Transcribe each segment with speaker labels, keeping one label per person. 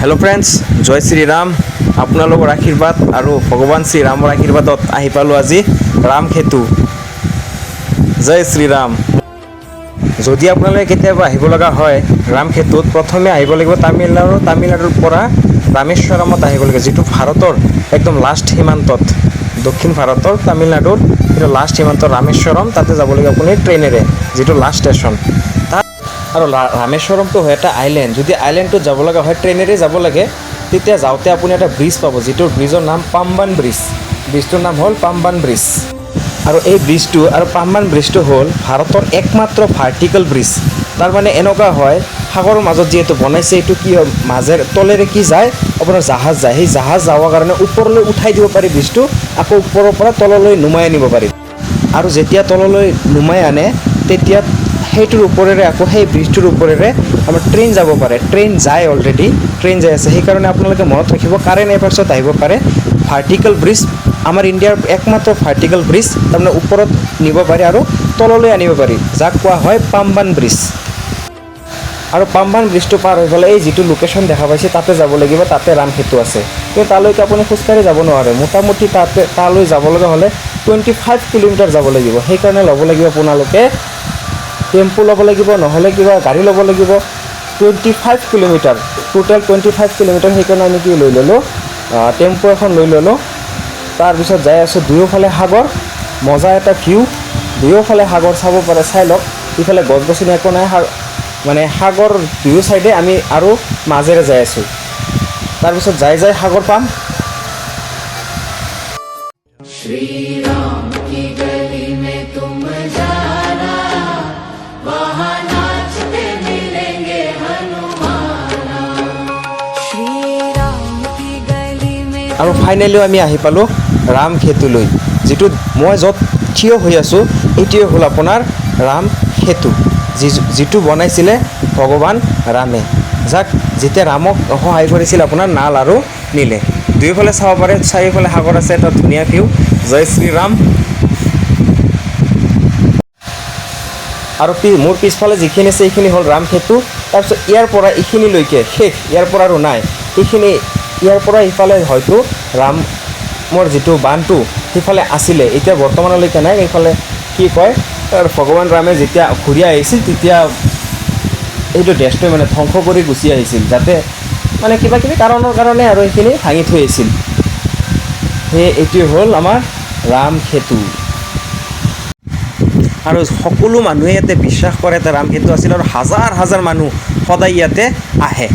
Speaker 1: Hello friends जय श्री राम आपनलोকৰ आशीर्वाद और भगवान श्री राমৰ आशीर्वादত আহি পালো আজি राम खेतु जय श्री राम যদি আপোনালোকে কেতিয়াবা আহিব লগা হয় राम खेतुত প্ৰথমে আহিব লাগিব তামিলনাডুৰ পৰা ৰামেশ্বৰমত আহিব লাগিব যেটো ভাৰতৰ একদম লাষ্ট সীমান্তত দক্ষিণ ভাৰতৰ তামিলনাডুৰ এটা লাষ্ট সীমান্ত ৰামেশ্বৰম তাতে যাব লাগিব আপুনি ট্ৰেইনেৰে যেটো লাষ্ট ষ্টেচন আৰু ৰামেশ্বৰমটো হয় এটা আইল্যান্ড যদি আইল্যান্ডটো যাব লগা হয় ট্ৰেইনেৰে যাব লাগে তেতিয়া যাওঁতে আপুনি এটা ব্ৰিজ পাব যেটো ব্ৰিজৰ নাম পাম্বান ব্ৰিজ ব্ৰিজটোৰ নাম হ'ল পাম্বান ব্ৰিজ আৰু এই ব্ৰিজটো আৰু পাম্বান ব্ৰিজটো হ'ল ভাৰতৰ একমাত্ৰ ভাৰ্টিকেল ব্ৰিজ তাৰ মানে এনেকুৱা হয় সাগৰৰ মাজত যেটো বনাইছে এটো কি মাজেৰ তলেৰে কি যায় আপোনাৰ জাহাজ যায় সেই জাহাজ যাওৱাৰ কাৰণে ওপৰলৈ উঠাই দিব পাৰি ব্ৰিজটো আকৌ ওপৰৰ পৰা তললৈ নুমাই আনিব পাৰি আৰু যেতিয়া তললৈ নুমাই আনে তেতিয়া সেইটোৰ ওপৰেৰে আকৌ সেই ব্ৰিজটোৰ ওপৰেৰে আমাৰ ট্ৰেইন যাব পাৰে ট্ৰেইন যায় অলৰেডি ট্ৰেইন যায় আছে সেই কাৰণে আপোনালোকে মনত ৰাখিব কাৰেণ্ট এফেয়াৰ্ছত আহিব পাৰে ভাৰ্টিকেল ব্ৰিজ আমাৰ ইণ্ডিয়াৰ একমাত্ৰ ভাৰ্টিকেল ব্ৰিজ তাৰমানে ওপৰত নিব পাৰি আৰু তললৈ আনিব পাৰি যাক কোৱা হয় পাম্বান ব্ৰিজ আৰু পাম্বান ব্ৰিজটো পাৰ হৈ গ'লে এই যেটো লোকেশ্যন দেখা পাইছে তাতে যাব লাগিব তাতে ৰাম খেতু আছে কিন্তু তালৈকে আপুনি খোজকাঢ়ি যাব নোৱাৰে মোটামুটি তালৈ যাব লগা হ'লে 25 কিলোমিটাৰ যাব লাগিব সেই কাৰণে ল'ব লাগিব আপোনালোকে টেম্পো ল'ব লাগিব নহলে কিবা গাড়ী ল'ব লাগিব 25 কিলোমিটাৰ টোটাল 25 কিলোমিটাৰ সেইকাৰণে আমি কি লৈ ললো টেম্পো এখন লৈ ললো তাৰ পিছত যাই আছো দুয়োফালে সাগৰ মজা এটা ভিউ দুয়োফালে সাগৰ চাব পাৰে চাই লওক ইফালে গছগছনি একো নাই মানে সাগৰ দুয়ো সাইডে আমি আৰু মাজেৰে যাই আছো তাৰ পিছত যাই সাগৰ পাম
Speaker 2: श्री राम की गली में तुम जाना वहाँ नाचते मिलेंगे हनुमाना श्री राम की गली में
Speaker 1: আৰু ফাইনালি আমি আহি পালো ৰাম খেতুলৈ যেটো মই যত থিয় হৈ আছো এটিয়ে হ'ল আপোনাৰ ৰাম খেতু যেটো বনাইছিলে ভগৱান ৰামে যাক যেতিয়া ৰামক সহায় কৰিছিল আপোনাৰ নাল আৰু নীলে দুইফালে চাব পাৰে চাৰিফালে সাগৰ আছে এটা ধুনীয়া ভিউ জয় শ্ৰী ৰাম আৰু মোৰ পিছফালে যিখিনি আছে এইখিনি হ'ল ৰাম খেতু তাৰপিছত ইয়াৰ পৰা এইখিনিলৈকে শেষ ইয়াৰ পৰা আৰু নাই এইখিনি ইয়াৰ পৰা ইফালে হয়তো ৰামৰ যেটো বানটো সিফালে আছিলে এতিয়া বৰ্তমানলৈকে নাই এইফালে কি কয় ভগৱান ৰামে যেতিয়া ঘূৰি আহিছিল তেতিয়া এইটো দেশটো মানে ধ্বংস কৰি গুচি আহিছিল যাতে মানে কিবা কিবি কাৰণৰ কাৰণে আৰু এইখিনি ভাঙি থৈ আহিছিল হে এটি হ'ল আমাৰ ৰাম খেতু আৰু সকলো মানুহে ইয়াতে বিশ্বাস কৰে যে ৰাম খেতু আছিল আৰু হাজাৰ হাজাৰ মানুহ সদায় ইয়াতে আহে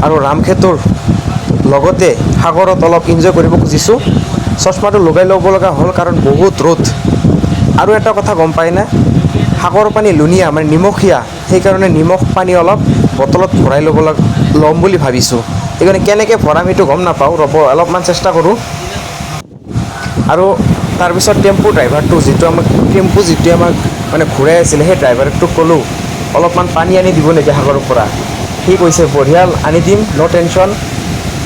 Speaker 1: আৰু ৰাম খেতুৰ লগতে সাগৰত অলপ এনজয় কৰিব খুজিছো চশমাটো লগাই ল'ব লগা হ'ল কাৰণ বহুত ৰ'দ আৰু এটা কথা গম পাই না সাগৰ পানী লুনিয়া মানে নিমখীয়া সেইকাৰণে নিমখ পানী অলপ বটলত ভৰাই ল'ম বুলি ভাবিছোঁ সেইকাৰণে কেনেকৈ ভৰাম সেইটো গম নাপাওঁ ৰ'ব অলপমান চেষ্টা কৰোঁ আৰু তাৰপিছত টেম্পু ড্ৰাইভাৰটো যিটো আমাক মানে ঘূৰাই আছিলে সেই ড্ৰাইভাৰটোক ক'লোঁ অলপমান পানী আনি দিব নেকি সাগৰৰ পৰা সি কৈছে বঢ়িয়া আনি দিম ন' টেনশ্যন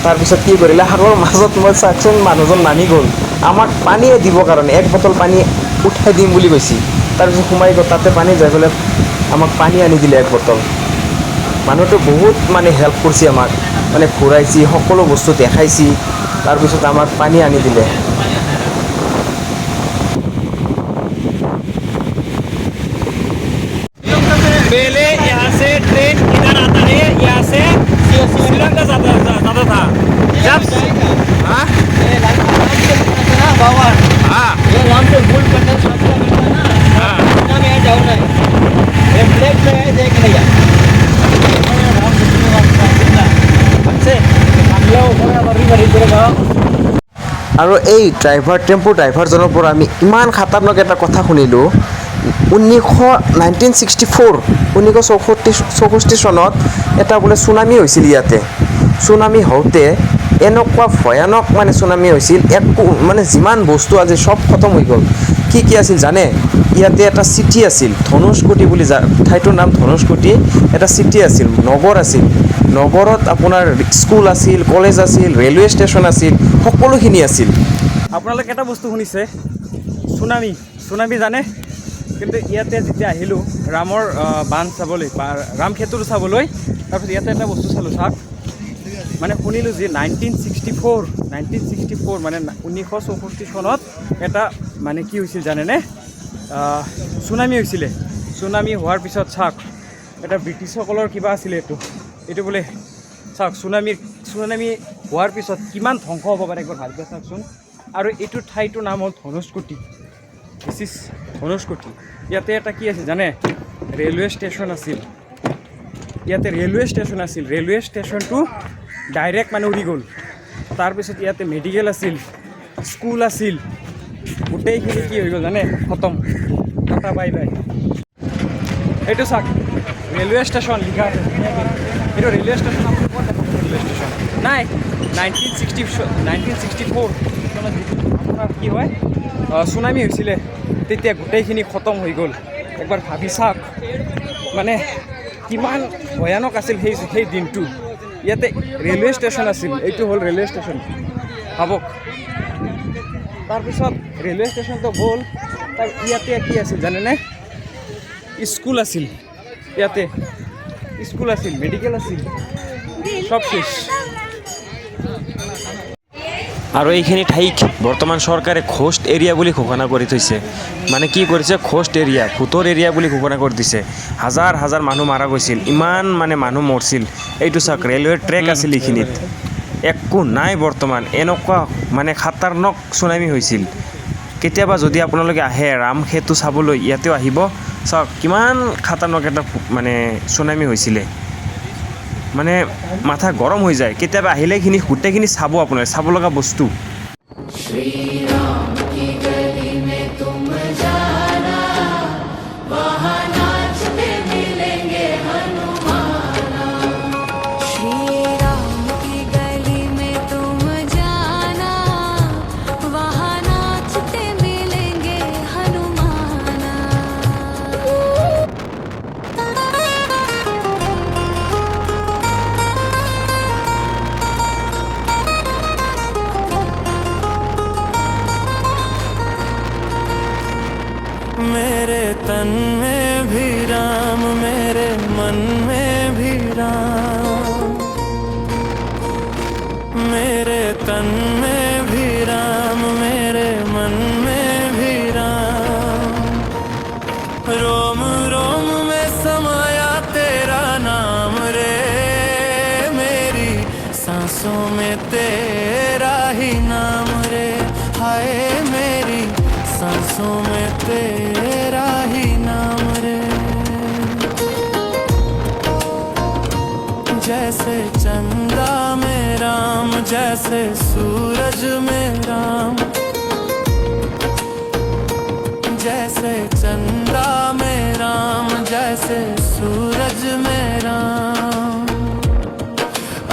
Speaker 1: তাৰপিছত কি কৰিলে সাগৰৰ মাজত মই চাওকচোন মানুহজন নামি গ'ল আমাক পানীয়ে দিবৰ কাৰণে এক বটল পানী উঠাই দিম বুলি কৈছে তাৰপিছত সোমাই গ'ল তাতে পানী যাই পেলাই আমাক পানী আনি দিলে এক বটল মানুহটো বহুত মানে হেল্প কৰিছে আমাক মানে ঘূৰাইছে সকলো বস্তু দেখাইছে তাৰপিছত আমাক পানী আনি দিলে
Speaker 3: पहले यहाँ से ट्रेन इधर आता है यहाँ से श्रीलंका जाता था जब हाँ हाँ
Speaker 4: ये राम से भूल करना शास्त्र करना ना
Speaker 3: हाँ
Speaker 4: ना मैं जाऊँ ना ये ब्रेक पे है देख लिया राम से हमसे हम लोग बड़ा बड़ी बड़ी करेगा
Speaker 1: আৰু এই টেম্পু ড্ৰাইভাৰজনৰ পৰা আমি ইমান খাতাৰনাক এটা কথা শুনিলোঁ 1964 চনত এটা বোলে চুনামি হৈছিল ইয়াতে চুনামি হওঁতে এনেকুৱা ভয়ানক মানে চুনামি হৈছিল একো মানে যিমান বস্তু আজি সব খতম হৈ গ'ল কি আছিল জানে ইয়াতে এটা চিটি আছিল ধনুষকোটি বুলি ঠাইটোৰ নাম ধনুষকোটি এটা চিটি আছিল নগৰ আছিল নগৰত আপোনাৰ স্কুল আছিল কলেজ আছিল ৰেলৱে ষ্টেচন আছিল সকলোখিনি আছিল
Speaker 3: আপোনালোকে এটা বস্তু শুনিছে চুনামি জানে কিন্তু ইয়াতে যেতিয়া আহিলোঁ ৰামৰ বান্ধ চাবলৈ বা ৰাম খেতুটো চাবলৈ তাৰপিছত ইয়াতে এটা বস্তু চালোঁ চাওক
Speaker 4: মানে শুনিলোঁ যে 1964 মানে 1964 চনত এটা মানে কি হৈছিল জানেনে, চুনামি হৈছিলে। চুনামি হোৱাৰ পিছত চাওক, এটা ব্ৰিটিছসকলৰ কিবা আছিলে এইটো বোলে চাওক, চুনামি হোৱাৰ পিছত কিমান ধ্বংস হ'ব পাৰে একবাৰ ভালকৈ চাওকচোন। আৰু এইটো ঠাইটোৰ নাম হ'ল ধনুষ্কোটি। This is Dhanushkodi. ইয়াতে এটা কি আছিল জানে, ৰেলৱে ষ্টেচন আছিল। ইয়াতে ৰেলৱে ষ্টেচনটো ডাইৰেক্ট মানে উৰি গ'ল। তাৰপিছত ইয়াতে মেডিকেল আছিল, স্কুল আছিল, গোটেইখিনি কি হৈ গ'ল জানে, খতম, টাটা বাই বাই। এইটো চাওক ৰেলৱে ষ্টেচন লিখা আছে, এইটো ৰেলৱে ষ্টেচন। আপুনি ক'ত দেখা ৰেলৱে ষ্টেচন? নাই, 1964 চনত আপোনাৰ কি হয়, চুনামি হৈছিলে, তেতিয়া গোটেইখিনি খতম হৈ গ'ল। একবাৰ ভাবি চাওক মানে কিমান ভয়ানক আছিল সেই দিনটো। ইয়াতে ৰেলৱে ষ্টেচন আছিল, এইটো হ'ল ৰেলৱে ষ্টেচন, ভাবক। তাৰপিছত ৰেলৱে ষ্টেচনটো গ'ল, তাৰ ইয়াতে কি আছিল জানেনে, স্কুল আছিল, ইয়াতে স্কুল আছিল, মেডিকেল আছিল, সব শেষ।
Speaker 1: আৰু এইখিনি ঠাইক বৰ্তমান চৰকাৰে ঘোষ্ট এৰিয়া বুলি ঘোষণা কৰি থৈছে। মানে কি কৰিছে, ঘোষ্ট এৰিয়া, ভূতৰ এৰিয়া বুলি ঘোষণা কৰি দিছে। হাজাৰ হাজাৰ মানুহ মাৰা গৈছিল, ইমান মানে মানুহ মৰিছিল। এইটো চাওক ৰেলৱেৰ ট্ৰেক আছিল এইখিনিত, একো নাই বৰ্তমান। এনেকুৱা মানে খাতাৰনাক চুনামি হৈছিল। কেতিয়াবা যদি আপোনালোকে আহে ৰাম সেতু চাবলৈ, ইয়াতেও আহিব, চাওক কিমান খাতাৰনাক এটা মানে চুনামি হৈছিলে। মানে মাথা গৰম হৈ যায় কেতিয়াবা আহিলে। গোটেইখিনি চাব, আপোনাৰ চাব লগা বস্তু।
Speaker 2: श्री राम की गली में तुम जाना, वहाँ नाचते मिलेंगे हनुमाना।
Speaker 5: श्री राम की गली में तुम जाना, वहाँ नाचते मिलेंगे हनुमाना।
Speaker 6: मेरे तन में भी राम, मेरे मन में भी राम, मेरे तन में भी राम, मेरे मन में भी राम। रोम रोम में समाया तेरा नाम रे, मेरी सांसों में तेरा ही नाम रे। हाय मेरी सांसों में तेरा ही नाम रे। जैसे चंदा में राम, जैसे सूरज में राम, जैसे चंदा में राम, जैसे सूरज में राम।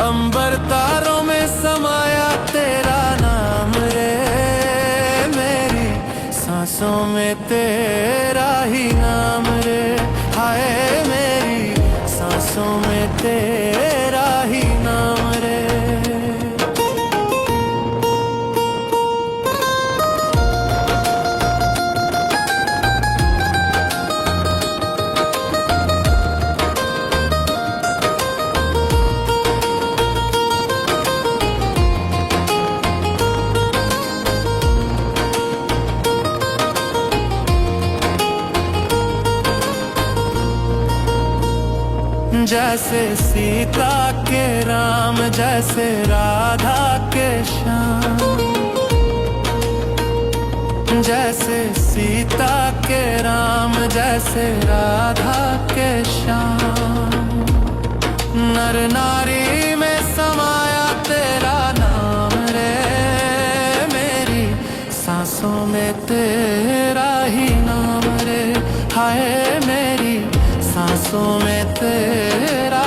Speaker 6: अंबर तारों में समाया तेरा नाम रे, मेरी सांसों में तेरा ही नाम रे। हाय मेरी सांसों में तेरा ही नाम रे। जैसे सीता के राम, जैसे राधा के श्याम, जैसे सीता के राम, जैसे राधा के श्याम। नर नारी में समाया तेरा नाम रे, मेरी सांसों में तेरा ही नाम रे। हाय मेरी सांसों में तेरा